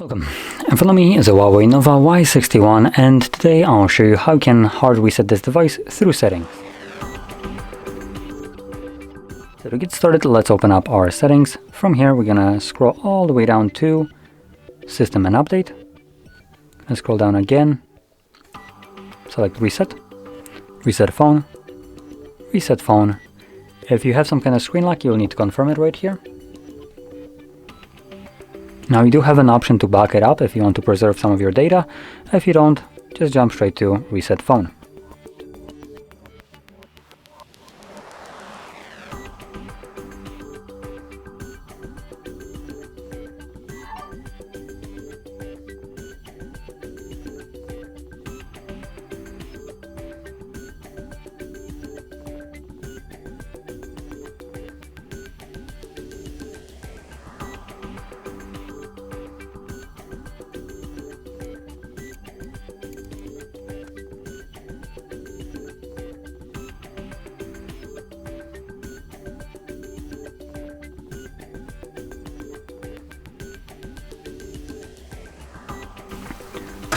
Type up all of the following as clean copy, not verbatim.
Welcome, in front of me is a HUAWEI Nova Y61 and today I'll show you how you can hard reset this device through settings. So to get started, let's open up our settings. From here we're gonna scroll all the way down to System and Update. And scroll down again, select Reset, Reset Phone, Reset Phone. If you have some kind of screen lock, you'll need to confirm it right here. Now you do have an option to back it up if you want to preserve some of your data. If you don't, just jump straight to Reset Phone.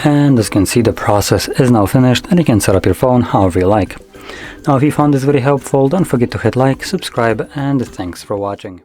And as you can see, the process is now finished and you can set up your phone however you like. Now if you found this video helpful, don't forget to hit like, subscribe, and thanks for watching.